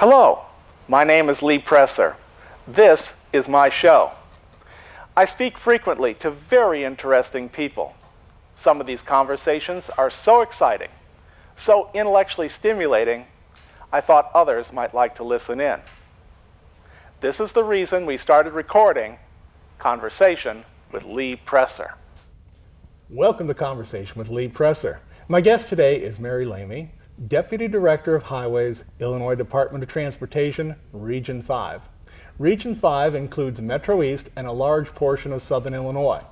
Hello, my name is Lee Presser. This is my show. I speak frequently to very interesting people. Some of these conversations are so exciting, so intellectually stimulating, I thought others might like to listen in. This is the reason we started recording Conversation with Lee Presser. Welcome to Conversation with Lee Presser. My guest today is Mary Lamie, Deputy Director of Highways, Illinois Department of Transportation, Region 5. Region 5 includes Metro East and a large portion of Southern Illinois.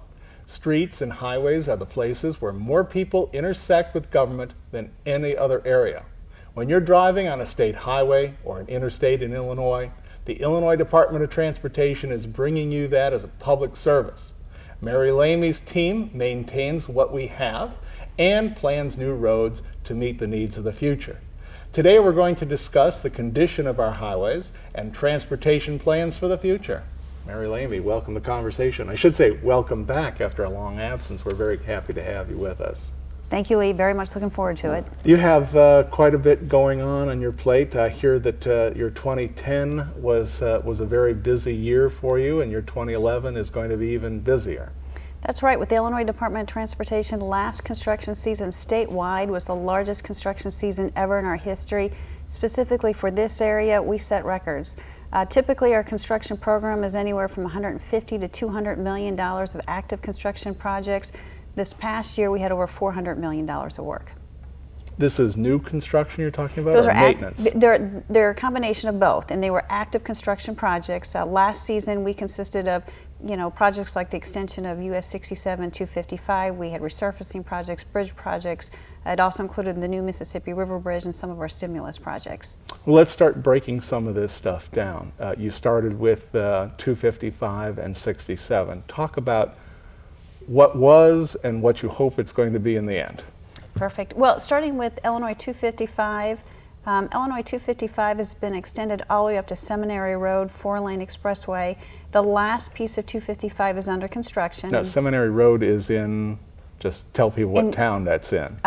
Streets and highways are the places where more people intersect with government than any other area. When you're driving on a state highway or an interstate in Illinois, the Illinois Department of Transportation is bringing you that as a public service. Mary Lamie's team maintains what we have and plans new roads to meet the needs of the future. Today we're going to discuss the condition of our highways and transportation plans for the future. Mary Lamie, welcome to Conversation. I should say welcome back after a long absence. We're very happy to have you with us. Thank you, Lee. Very much looking forward to it. You have quite a bit going on your plate. I hear that your 2010 was a very busy year for you, and your 2011 is going to be even busier. That's right. With the Illinois Department of Transportation, last construction season statewide was the largest construction season ever in our history. Specifically for this area, we set records. Typically, our construction program is anywhere from $150 to $200 million of active construction projects. This past year, we had over $400 million of work. This is new construction you're talking about, Those or are maintenance? They're a combination of both, and they were active construction projects. Last season, we consisted of projects like the extension of US 67 255. We had resurfacing projects, bridge projects. It also included the new Mississippi River Bridge and some of our stimulus projects. Well, let's start breaking some of this stuff down. You started with 255 and 67. Talk about what was and what you hope it's going to be in the end. Perfect. Well, starting with Illinois 255, Illinois 255 has been extended all the way up to Seminary Road, 4-lane expressway. The last piece of 255 is under construction. Now, Seminary Road is in, just tell people what town that's in.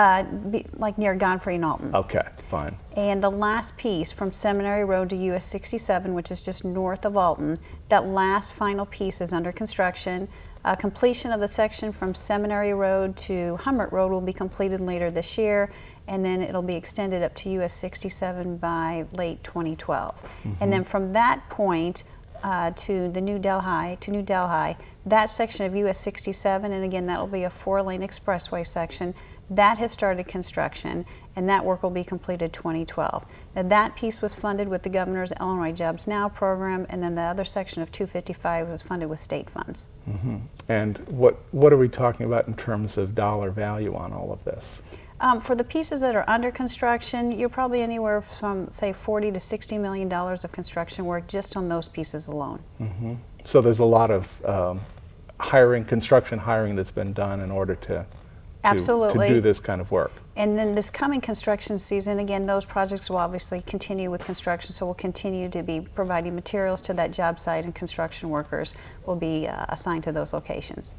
Like near Godfrey and Alton. Okay, fine. And the last piece from Seminary Road to US 67, which is just north of Alton, that last final piece is under construction. Completion of the section from Seminary Road to Hummert Road will be completed later this year, and then it'll be extended up to US 67 by late 2012. And then from that point to New Delhi, that section of US 67, and again that'll be a 4-lane expressway section, that has started construction, and that work will be completed 2012. Now that piece was funded with the Governor's Illinois Jobs Now program, and then the other section of 255 was funded with state funds. And what are we talking about in terms of dollar value on all of this? For the pieces that are under construction, you're probably anywhere from, say, $40 to $60 million of construction work just on those pieces alone. So there's a lot of construction hiring that's been done in order to do this kind of work. And then this coming construction season, again, those projects will obviously continue with construction, so we'll continue to be providing materials to that job site, and construction workers will be assigned to those locations.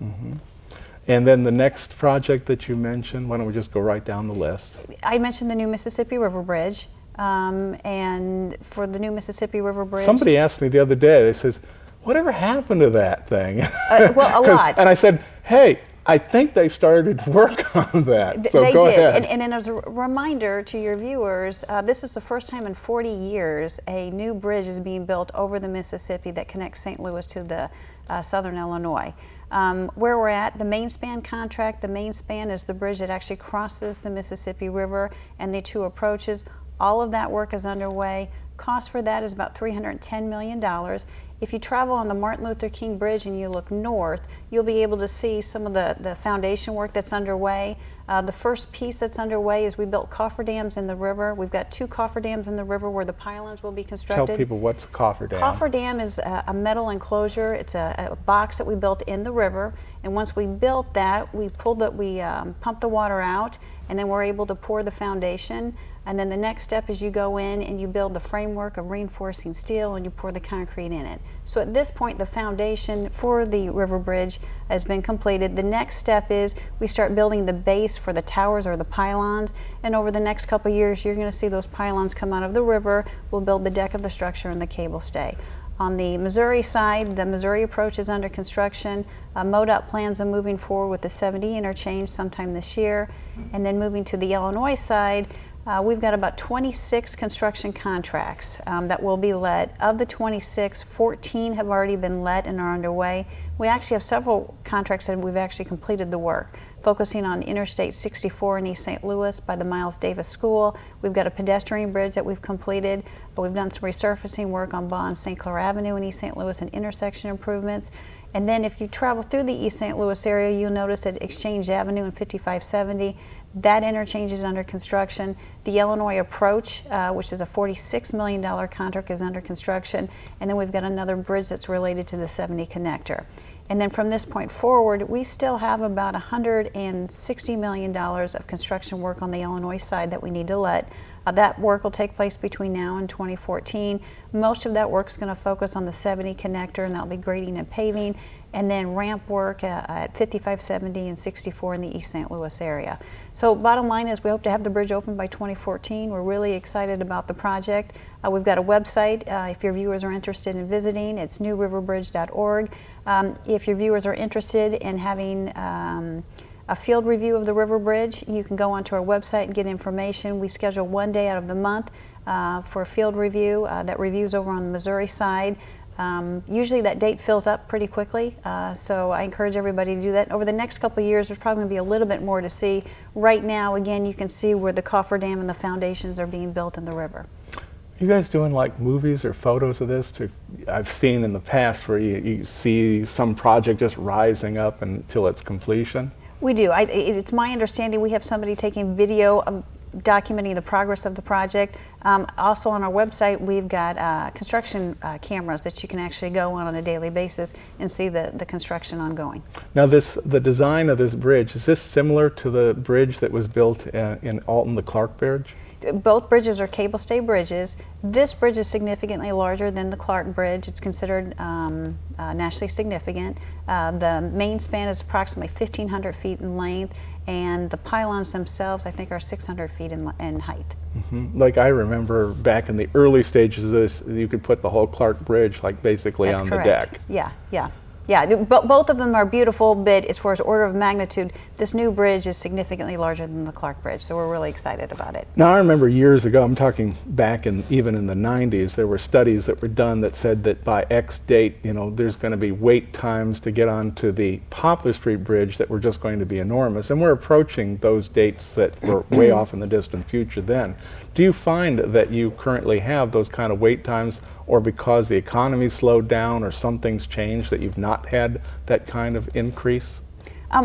And then the next project that you mentioned, why don't we just go right down the list? I mentioned the new Mississippi River Bridge, and for the new Mississippi River Bridge... Somebody asked me the other day, they says, whatever happened to that thing? Well, a lot. And I said, hey, I think they started work on that, so go ahead. And as a reminder to your viewers, this is the first time in 40 years a new bridge is being built over the Mississippi that connects St. Louis to the southern Illinois. Where we're at, the main span contract, the main span is the bridge that actually crosses the Mississippi River and the two approaches. All of that work is underway. Cost for that is about $310 million. If you travel on the Martin Luther King Bridge and you look north, you'll be able to see some of the foundation work that's underway. The first piece that's underway is we built coffer dams in the river. We've got 2 coffer dams in the river where the pylons will be constructed. Tell people what's a coffer dam. Coffer dam is a metal enclosure. It's a box that we built in the river, and once we built that, we pumped the water out, and then we're able to pour the foundation. And then the next step is you go in and you build the framework of reinforcing steel and you pour the concrete in it. So at this point, the foundation for the river bridge has been completed. The next step is we start building the base for the towers or the pylons. And over the next couple of years, you're going to see those pylons come out of the river. We'll build the deck of the structure and the cable stay. On the Missouri side, the Missouri approach is under construction. MoDOT plans on moving forward with the 70 interchange sometime this year. And then moving to the Illinois side, we've got about 26 construction contracts that will be let. Of the 26, 14 have already been let and are underway. We actually have several contracts that we've actually completed the work, focusing on Interstate 64 in East St. Louis by the Miles Davis School. We've got a pedestrian bridge that we've completed, but we've done some resurfacing work on Bond St. Clair Avenue in East St. Louis and intersection improvements. And then if you travel through the East St. Louis area, you'll notice that Exchange Avenue and 5570, that interchange is under construction. The Illinois approach, which is a $46 million contract, is under construction. And then we've got another bridge that's related to the 70 connector. And then from this point forward, we still have about $160 million of construction work on the Illinois side that we need to let. That work will take place between now and 2014. Most of that work is going to focus on the 70 connector, and that'll be grading and paving, and then ramp work at 5570 and 64 in the East St. Louis area. So bottom line is we hope to have the bridge open by 2014. We're really excited about the project. We've got a website if your viewers are interested in visiting. It's newriverbridge.org. If your viewers are interested in having a field review of the river bridge, you can go onto our website and get information. We schedule one day out of the month for a field review that reviews over on the Missouri side. Usually that date fills up pretty quickly, so I encourage everybody to do that. Over the next couple of years, there's probably going to be a little bit more to see. Right now, again, you can see where the Coffer Dam and the foundations are being built in the river. You guys doing like movies or photos of this? I've seen in the past where you see some project just rising up until its completion. We do. It's my understanding we have somebody taking video of documenting the progress of the project. Also on our website, we've got construction cameras that you can actually go on a daily basis and see the construction ongoing. Now the design of this bridge, is this similar to the bridge that was built in Alton, the Clark Bridge? Both bridges are cable stay bridges. This bridge is significantly larger than the Clark Bridge. It's considered nationally significant. The main span is approximately 1,500 feet in length, and the pylons themselves, I think, are 600 feet in height. Mm-hmm. Like I remember back in the early stages of this, you could put the whole Clark Bridge like basically That's on correct. the deck. Yeah, both of them are beautiful, but as far as order of magnitude, this new bridge is significantly larger than the Clark Bridge, so we're really excited about it. Now I remember years ago, I'm talking back even in the 90s, there were studies that were done that said that by X date, there's going to be wait times to get onto the Poplar Street Bridge that were just going to be enormous, and we're approaching those dates that were way off in the distant future then. Do you find that you currently have those kind of wait times, or because the economy slowed down or something's changed that you've not had that kind of increase?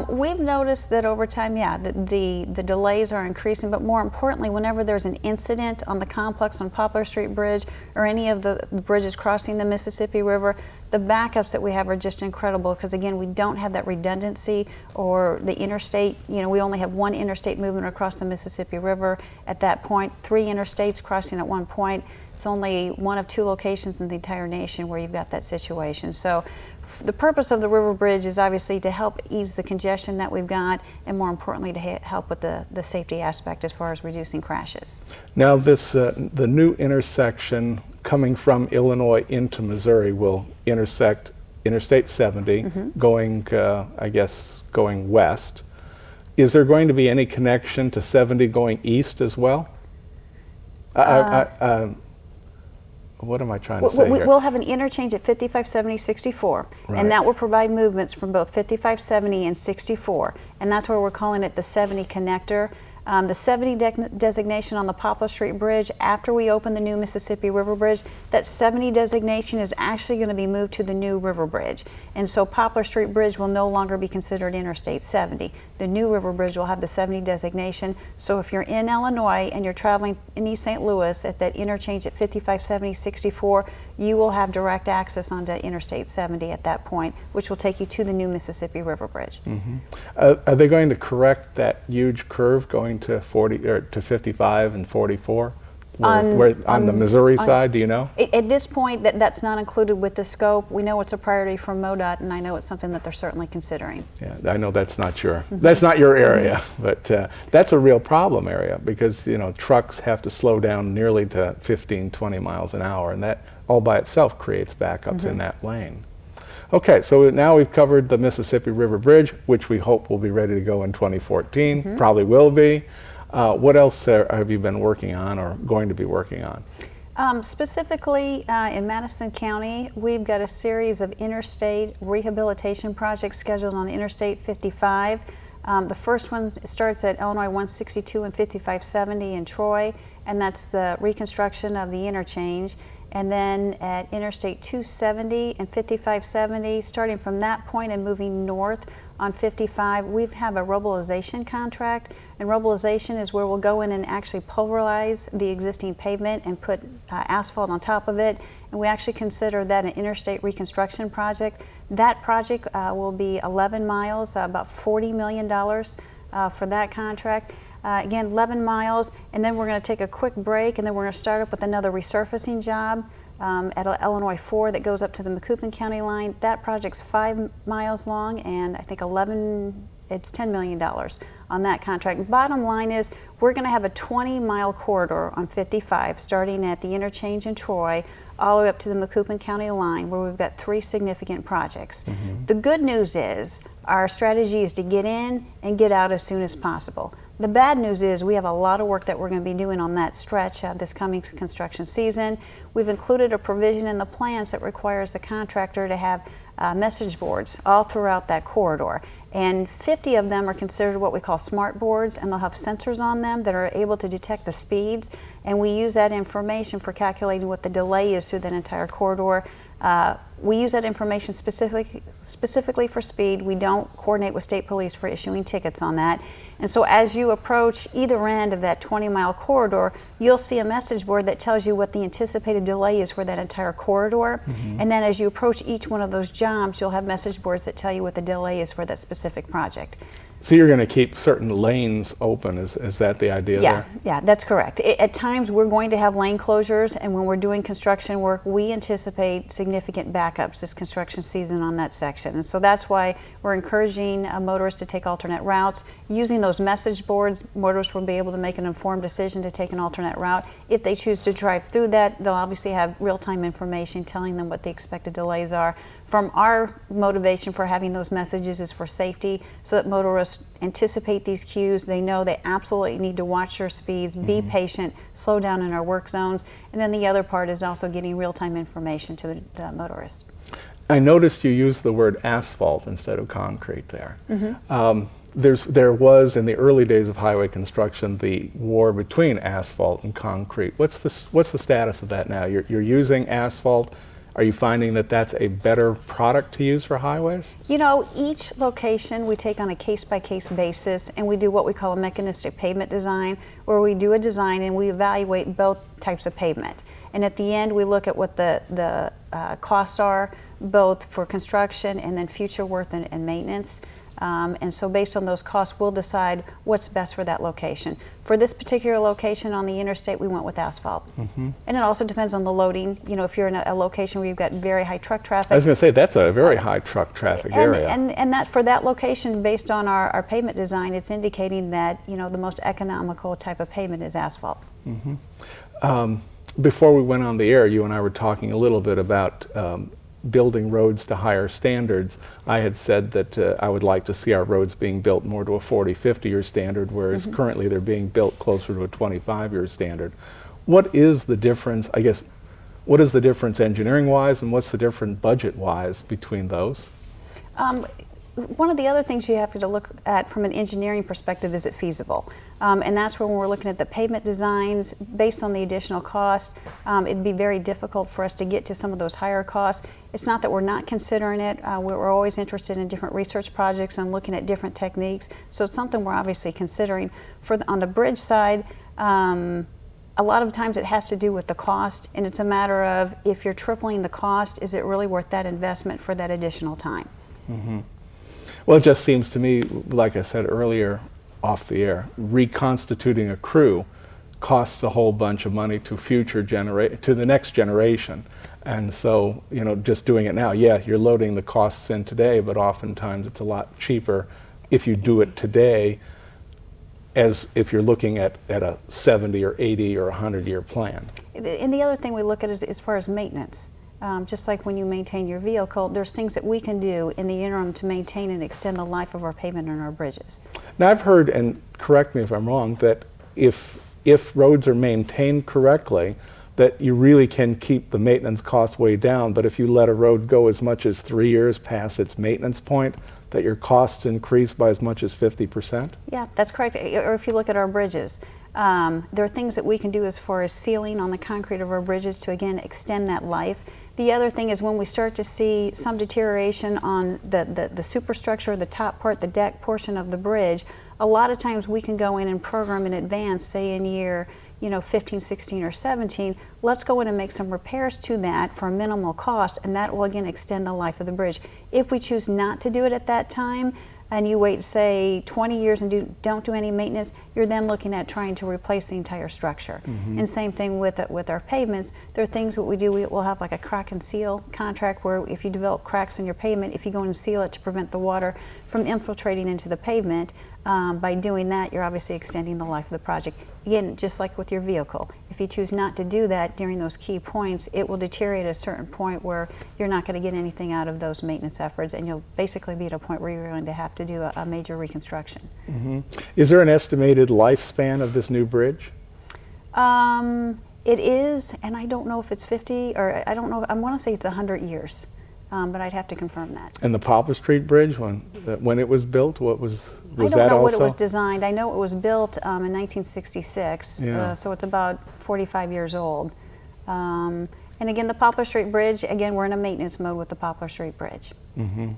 We've noticed that over time, the delays are increasing, but more importantly, whenever there's an incident on the complex on Poplar Street Bridge or any of the bridges crossing the Mississippi River, the backups that we have are just incredible because, again, we don't have that redundancy or the interstate. We only have one interstate movement across the Mississippi River at that point, 3 interstates crossing at one point. It's only one of 2 locations in the entire nation where you've got that situation. So the purpose of the river bridge is obviously to help ease the congestion that we've got, and more importantly to help with the safety aspect as far as reducing crashes. Now this the new intersection coming from Illinois into Missouri will intersect Interstate 70 going, I guess, going west. Is there going to be any connection to 70 going east as well? What am I trying to say here? We'll have an interchange at 5570, 64, right, and that will provide movements from both 5570 and 64, and that's where we're calling it the 70 connector. The 70 designation on the Poplar Street Bridge, after we open the new Mississippi River Bridge, that 70 designation is actually going to be moved to the new River Bridge. And so Poplar Street Bridge will no longer be considered Interstate 70. The new River Bridge will have the 70 designation. So if you're in Illinois and you're traveling in East St. Louis at that interchange at 5570, 64, you will have direct access onto Interstate 70 at that point, which will take you to the new Mississippi River Bridge. Are they going to correct that huge curve going to 40 or to 55 and 44? On the Missouri side, do you know? At this point, that's not included with the scope. We know it's a priority from MoDOT, and I know it's something that they're certainly considering. Yeah, I know that's not your area, but that's a real problem area because trucks have to slow down nearly to 15, 20 miles an hour, and that all by itself creates backups in that lane. Okay, so now we've covered the Mississippi River Bridge, which we hope will be ready to go in 2014. Probably will be. What else have you been working on or going to be working on? Specifically in Madison County, we've got a series of interstate rehabilitation projects scheduled on Interstate 55. The first one starts at Illinois 162 and 5570 in Troy, and that's the reconstruction of the interchange. And then at Interstate 270 and 5570, starting from that point and moving north on 55, we have a rubblization contract, and rubblization is where we'll go in and actually pulverize the existing pavement and put asphalt on top of it, and we actually consider that an interstate reconstruction project. That project will be 11 miles, about $40 million for that contract. Again, 11 miles, and then we're going to take a quick break, and then we're going to start up with another resurfacing job at Illinois 4 that goes up to the Macoupin County line. That project's 5 miles long, and I think it's $10 million on that contract. Bottom line is we're going to have a 20-mile corridor on 55, starting at the interchange in Troy, all the way up to the Macoupin County line, where we've got 3 significant projects. The good news is our strategy is to get in and get out as soon as possible. The bad news is we have a lot of work that we're going to be doing on that stretch this coming construction season. We've included a provision in the plans that requires the contractor to have message boards all throughout that corridor. And 50 of them are considered what we call smart boards, and they'll have sensors on them that are able to detect the speeds. And we use that information for calculating what the delay is through that entire corridor. We use that information specifically for speed. We don't coordinate with state police for issuing tickets on that. And so as you approach either end of that 20-mile corridor, you'll see a message board that tells you what the anticipated delay is for that entire corridor. And then as you approach each one of those jobs, you'll have message boards that tell you what the delay is for that specific project. So you're going to keep certain lanes open, is that the idea there? Yeah, that's correct. At times we're going to have lane closures, and when we're doing construction work, we anticipate significant backups this construction season on that section. And so that's why we're encouraging motorists to take alternate routes. Using those message boards, motorists will be able to make an informed decision to take an alternate route. If they choose to drive through that, they'll obviously have real-time information telling them what the expected delays are. From our motivation for having those messages is for safety, so that motorists anticipate these cues. They know they absolutely need to watch their speeds, be patient, slow down in our work zones. And then the other part is also getting real-time information to the motorists. I noticed you used the word asphalt instead of concrete there. There was, in the early days of highway construction, the war between asphalt and concrete. What's the status of that now? You're using asphalt. Are you finding that that's a better product to use for highways? Each location we take on a case-by-case basis, and we do what we call a mechanistic pavement design, where we do a design and we evaluate both types of pavement. And at the end, we look at what the costs are, both for construction and then future work and maintenance. And so based on those costs, we'll decide what's best for that location. For this particular location on the interstate, we went with asphalt. And it also depends on the loading. If you're in a location where you've got very high truck traffic. I was going to say, that's a very high truck traffic area. And that for that location, based on our pavement design, it's indicating that, the most economical type of pavement is asphalt. Before we went on the air, you and I were talking a little bit about building roads to higher standards. I had said that I would like to see our roads being built more to a 40, 50-year standard, whereas currently they're being built closer to a 25-year standard. What is the difference, what is the difference engineering-wise, and what's the difference budget-wise between those? One of the other things you have to look at from an engineering perspective, is it feasible? And that's when we're looking at the pavement designs based on the additional cost. It'd be very difficult for us to get to some of those higher costs. It's not that we're not considering it. We're always interested in different research projects and looking at different techniques. So it's something we're obviously considering. On the bridge side, a lot of times it has to do with the cost, and it's a matter of, if you're tripling the cost, is it really worth that investment for that additional time? Mm-hmm. Well, it just seems to me, like I said earlier off the air, reconstituting a crew costs a whole bunch of money to to the next generation. And so, you know, just doing it now, yeah, you're loading the costs in today, but oftentimes it's a lot cheaper if you do it today, as if you're looking at a 70 or 80 or 100-year plan. And the other thing we look at is as far as maintenance. Just like when you maintain your vehicle, there's things that we can do in the interim to maintain and extend the life of our pavement and our bridges. Now, I've heard, and correct me if I'm wrong, that if roads are maintained correctly, that you really can keep the maintenance costs way down, but if you let a road go as much as 3 years past its maintenance point, that your costs increase by as much as 50%? Yeah, that's correct. Or if you look at our bridges, there are things that we can do as far as sealing on the concrete of our bridges to, again, extend that life. The other thing is when we start to see some deterioration on the superstructure, the top part, the deck portion of the bridge, a lot of times we can go in and program in advance, say in year 15, 16, or 17, let's go in and make some repairs to that for a minimal cost, and that will again extend the life of the bridge. If we choose not to do it at that time, and you wait, say, 20 years and don't do any maintenance, you're then looking at trying to replace the entire structure. Mm-hmm. And same thing with our pavements. There are things that we do, we'll have like a crack and seal contract where if you develop cracks in your pavement, if you go in and seal it to prevent the water from infiltrating into the pavement, by doing that, you're obviously extending the life of the project. Again, just like with your vehicle, if you choose not to do that during those key points, it will deteriorate at a certain point where you're not going to get anything out of those maintenance efforts, and you'll basically be at a point where you're going to have to do a major reconstruction. Mm-hmm. Is there an estimated lifespan of this new bridge? It is, and I don't know if it's 50, or I don't know, I want to say it's 100 years. But I'd have to confirm that. And the Poplar Street Bridge, when it was built, what was that also? I don't know what it was designed. I know it was built in 1966, yeah. So it's about 45 years old. And again, the Poplar Street Bridge, again, we're in a maintenance mode with the Poplar Street Bridge. Mm-hmm.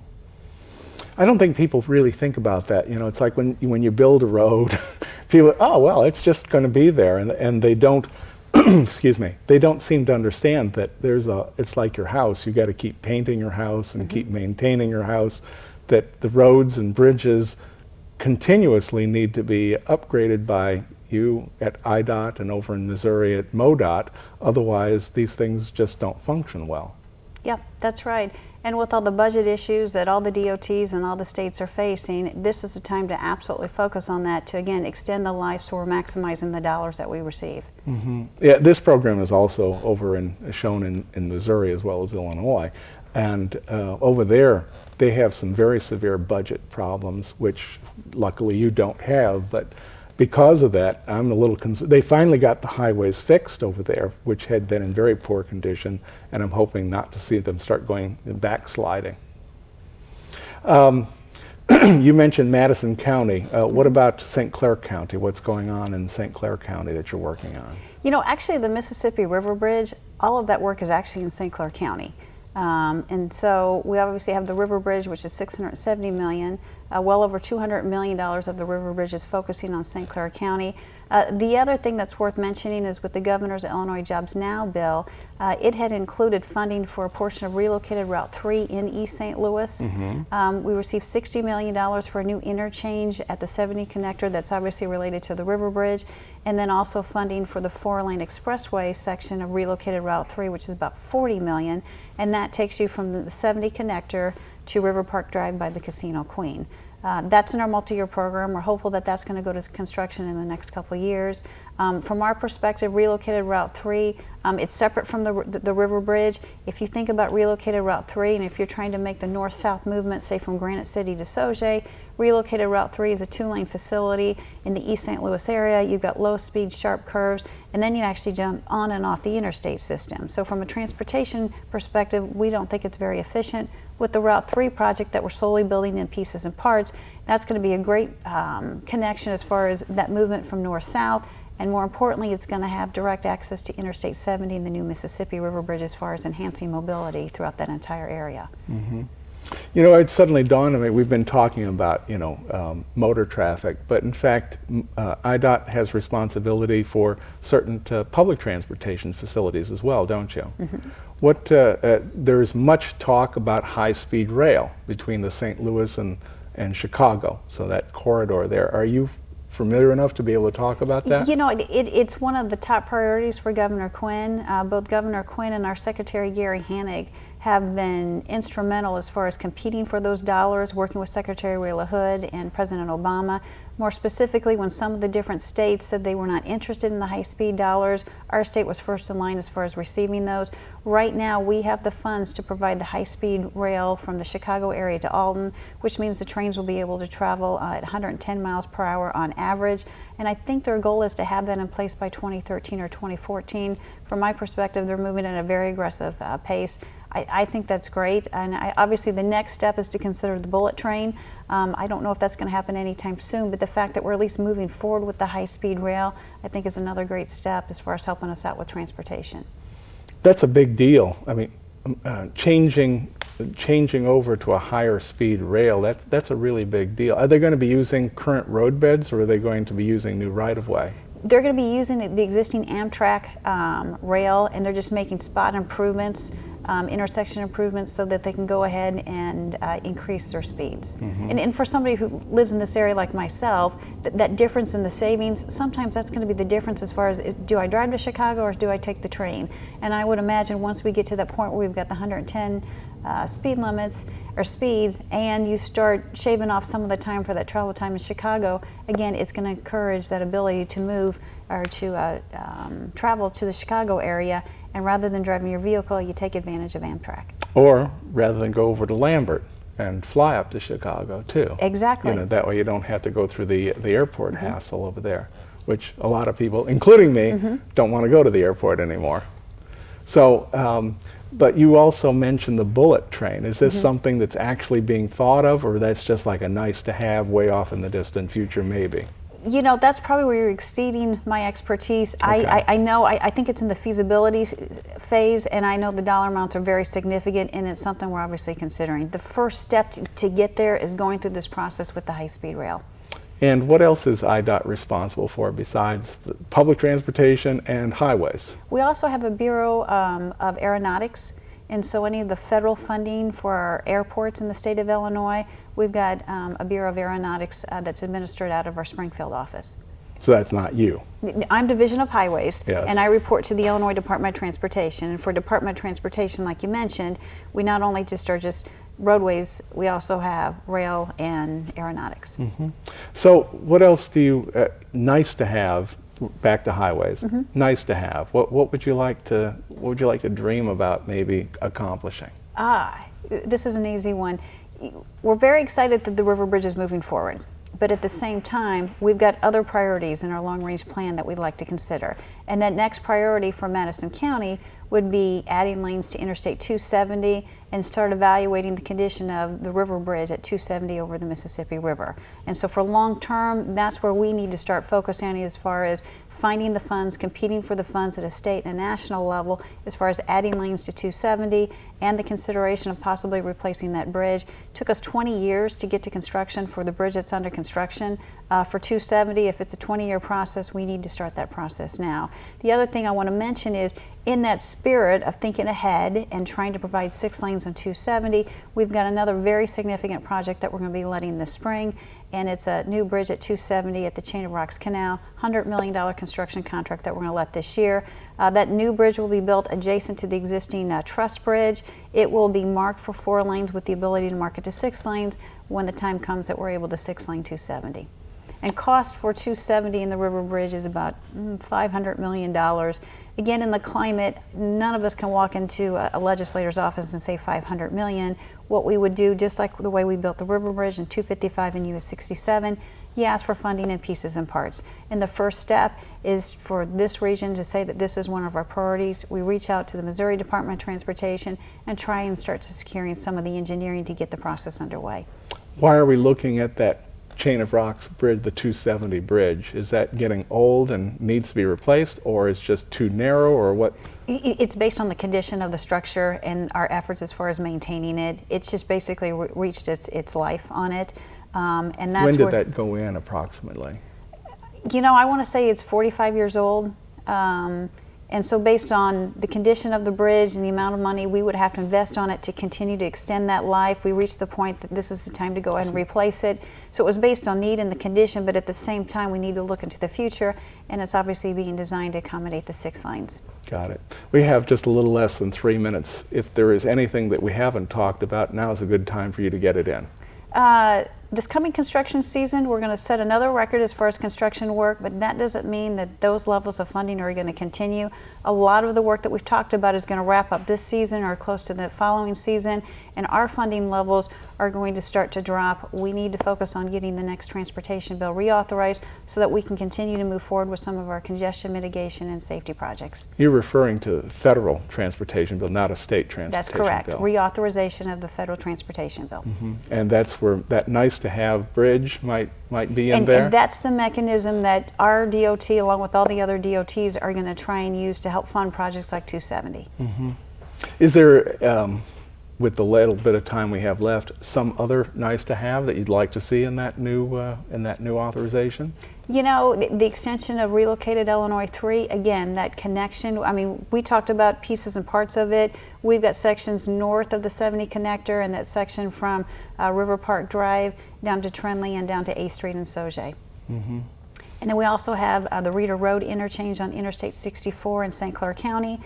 I don't think people really think about that. You know, it's like when you build a road, people, oh, well, it's just going to be there, and they don't, excuse me, they don't seem to understand that it's like your house. You got to keep painting your house and mm-hmm. keep maintaining your house, that the roads and bridges continuously need to be upgraded by you at IDOT and over in Missouri at MoDOT. Otherwise, these things just don't function well. Yeah, that's right. And with all the budget issues that all the DOTs and all the states are facing, this is the time to absolutely focus on that to, again, extend the life so we're maximizing the dollars that we receive. Mm-hmm. Yeah, this program is also shown in Missouri as well as Illinois. And over there, they have some very severe budget problems, which luckily you don't have. But because of that, I'm a little concerned. They finally got the highways fixed over there, which had been in very poor condition, and I'm hoping not to see them start going backsliding. You mentioned Madison County. What about St. Clair County? What's going on in St. Clair County that you're working on? You know, actually the Mississippi River Bridge, all of that work is actually in St. Clair County. And so we obviously have the River Bridge, which is $670 million. Well over $200 million of the River Bridge is focusing on St. Clair County. The other thing that's worth mentioning is with the Governor's Illinois Jobs Now bill, it had included funding for a portion of relocated Route 3 in East St. Louis. Mm-hmm. We received $60 million for a new interchange at the 70 connector that's obviously related to the River Bridge, and then also funding for the 4-lane expressway section of relocated Route 3, which is about $40 million, and that takes you from the 70 connector to River Park Drive by the Casino Queen. That's in our multi-year program. We're hopeful that that's going to go to construction in the next couple of years. From our perspective, relocated Route 3, it's separate from the River Bridge. If you think about relocated Route 3, and if you're trying to make the north-south movement, say from Granite City to Sauget, relocated Route 3 is a 2-lane facility in the East St. Louis area. You've got low-speed, sharp curves, and then you actually jump on and off the interstate system. So from a transportation perspective, we don't think it's very efficient. With the Route 3 project that we're slowly building in pieces and parts, that's going to be a great connection as far as that movement from north-south, and more importantly, it's going to have direct access to Interstate 70 and the new Mississippi River Bridge as far as enhancing mobility throughout that entire area. Mm-hmm. You know, it suddenly dawned on me, we've been talking about, motor traffic, but in fact, IDOT has responsibility for certain public transportation facilities as well, don't you? There's much talk about high-speed rail between the St. Louis and Chicago, so that corridor there. Are you familiar enough to be able to talk about that? You know, it's one of the top priorities for Governor Quinn. Both Governor Quinn and our Secretary Gary Hanig have been instrumental as far as competing for those dollars, working with Secretary Ray LaHood and President Obama. More specifically, when some of the different states said they were not interested in the high-speed dollars, our state was first in line as far as receiving those. Right now, we have the funds to provide the high-speed rail from the Chicago area to Alton, which means the trains will be able to travel at 110 miles per hour on average. And I think their goal is to have that in place by 2013 or 2014. From my perspective, they're moving at a very aggressive pace. I think that's great, and obviously the next step is to consider the bullet train. I don't know if that's going to happen anytime soon, but the fact that we're at least moving forward with the high-speed rail, I think is another great step as far as helping us out with transportation. That's a big deal. I mean, changing over to a higher speed rail, that's a really big deal. Are they going to be using current road beds, or are they going to be using new right-of-way? They're going to be using the existing Amtrak rail, and they're just making spot improvements, intersection improvements, so that they can go ahead and increase their speeds. And for somebody who lives in this area like myself, that difference in the savings, sometimes that's going to be the difference as far as, do I drive to Chicago or do I take the train? And I would imagine once we get to that point where we've got the 110 speed limits or speeds, and you start shaving off some of the time for that travel time in Chicago, again, it's going to encourage that ability to move or to travel to the Chicago area, and rather than driving your vehicle, you take advantage of Amtrak. Or rather than go over to Lambert and fly up to Chicago too. Exactly. That way you don't have to go through the airport hassle over there, which a lot of people, including me, don't want to go to the airport anymore. So, but you also mentioned the bullet train. Is this something that's actually being thought of, or that's just like a nice to have way off in the distant future maybe? You know, that's probably where you're exceeding my expertise. Okay. I think it's in the feasibility phase, and I know the dollar amounts are very significant, and it's something we're obviously considering. The first step to get there is going through this process with the high-speed rail. And what else is IDOT responsible for besides the public transportation and highways? We also have a Bureau of Aeronautics, and so any of the federal funding for our airports in the state of Illinois, we've got a Bureau of Aeronautics that's administered out of our Springfield office. So that's not you? I'm Division of Highways, yes, and I report to the Illinois Department of Transportation. And for Department of Transportation, like you mentioned, we not only are just roadways, we also have rail and aeronautics. So what else do you, nice to have, back to highways, nice to have, what would you like to dream about maybe accomplishing? This is an easy one. We're very excited that the river bridge is moving forward, but at the same time, we've got other priorities in our long-range plan that we'd like to consider. And that next priority for Madison County would be adding lanes to Interstate 270 and start evaluating the condition of the river bridge at 270 over the Mississippi River. And so for long term, that's where we need to start focusing as far as finding the funds, competing for the funds at a state and a national level as far as adding lanes to 270 and the consideration of possibly replacing that bridge. It took us 20 years to get to construction for the bridge that's under construction. For 270, if it's a 20-year process, we need to start that process now. The other thing I want to mention is, in that spirit of thinking ahead and trying to provide 6 lanes on 270, we've got another very significant project that we're going to be letting this spring, and it's a new bridge at 270 at the Chain of Rocks Canal, $100 million construction contract that we're going to let this year. That new bridge will be built adjacent to the existing truss bridge. It will be marked for 4 lanes with the ability to mark it to 6 lanes when the time comes that we're able to 6-lane 270. And cost for 270 in the river bridge is about $500 million. Again, in the climate, none of us can walk into a legislator's office and say $500 million. What we would do, just like the way we built the river bridge in 255 and US 67, you ask for funding in pieces and parts. And the first step is for this region to say that this is one of our priorities. We reach out to the Missouri Department of Transportation and try and start securing some of the engineering to get the process underway. Why are we looking at that Chain of Rocks bridge, the 270 bridge, is that getting old and needs to be replaced, or is just too narrow, or what? It's based on the condition of the structure and our efforts as far as maintaining it. It's just basically reached its life on it. And that's when did that go in approximately? You know, I want to say it's 45 years old. And so based on the condition of the bridge and the amount of money we would have to invest on it to continue to extend that life, we reached the point that this is the time to go ahead and replace it. So it was based on need and the condition, but at the same time we need to look into the future, and it's obviously being designed to accommodate the 6 lanes. Got it. We have just a little less than 3 minutes. If there is anything that we haven't talked about, now is a good time for you to get it in. This coming construction season, we're going to set another record as far as construction work, but that doesn't mean that those levels of funding are going to continue. A lot of the work that we've talked about is going to wrap up this season or close to the following season, and our funding levels are going to start to drop. We need to focus on getting the next transportation bill reauthorized so that we can continue to move forward with some of our congestion mitigation and safety projects. You're referring to the federal transportation bill, not a state transportation That's correct. bill. Reauthorization of the federal transportation bill. Mm-hmm. And that's where that nice to have bridge might be in there? And that's the mechanism that our DOT, along with all the other DOTs, are going to try and use to help fund projects like 270. Mm-hmm. Is there, with the little bit of time we have left, some other nice to have that you'd like to see in that new authorization? You know, the extension of relocated Illinois 3, again, that connection, I mean, we talked about pieces and parts of it. We've got sections north of the 70 connector and that section from River Park Drive down to Trenley and down to 8th Street and Sauget. Mm-hmm. And then we also have the Reeder Road interchange on Interstate 64 in St. Clair County.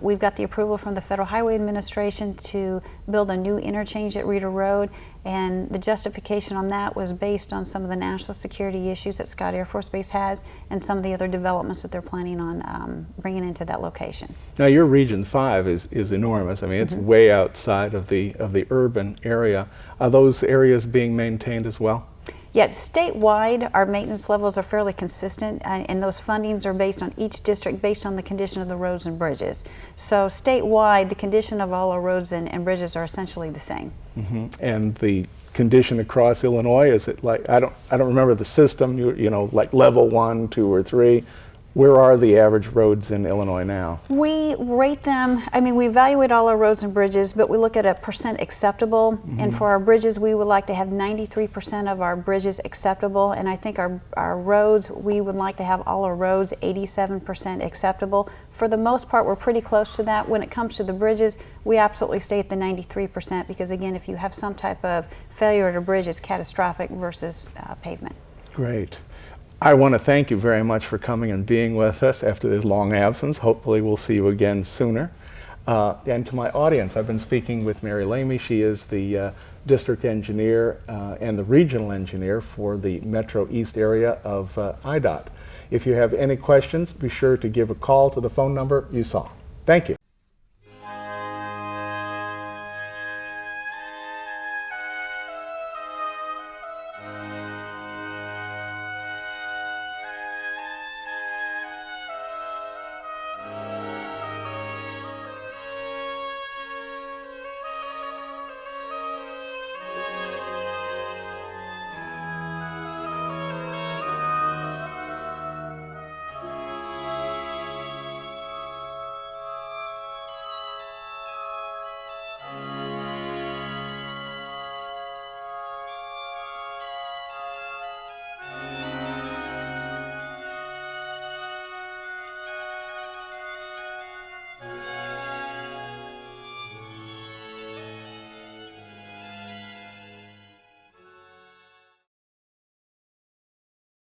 We've got the approval from the Federal Highway Administration to build a new interchange at Reeder Road, and the justification on that was based on some of the national security issues that Scott Air Force Base has and some of the other developments that they're planning on bringing into that location. Now your Region 5 is enormous. I mean, it's mm-hmm. way outside of the urban area. Are those areas being maintained as well? Yes, statewide, our maintenance levels are fairly consistent, and those fundings are based on each district based on the condition of the roads and bridges. So statewide, the condition of all our roads and bridges are essentially the same. Mm-hmm. And the condition across Illinois, is it like, I don't remember the system, you know, like level 1, 2, or 3. Where are the average roads in Illinois now? We rate them, I mean, we evaluate all our roads and bridges, but we look at a percent acceptable. Mm-hmm. And for our bridges, we would like to have 93% of our bridges acceptable. And I think our roads, we would like to have all our roads 87% acceptable. For the most part, we're pretty close to that. When it comes to the bridges, we absolutely stay at the 93% because, again, if you have some type of failure at a bridge, it's catastrophic versus pavement. Great. I want to thank you very much for coming and being with us after this long absence. Hopefully we'll see you again sooner. And to my audience, I've been speaking with Mary Lamie. She is the district engineer and the regional engineer for the Metro East area of IDOT. If you have any questions, be sure to give a call to the phone number you saw. Thank you.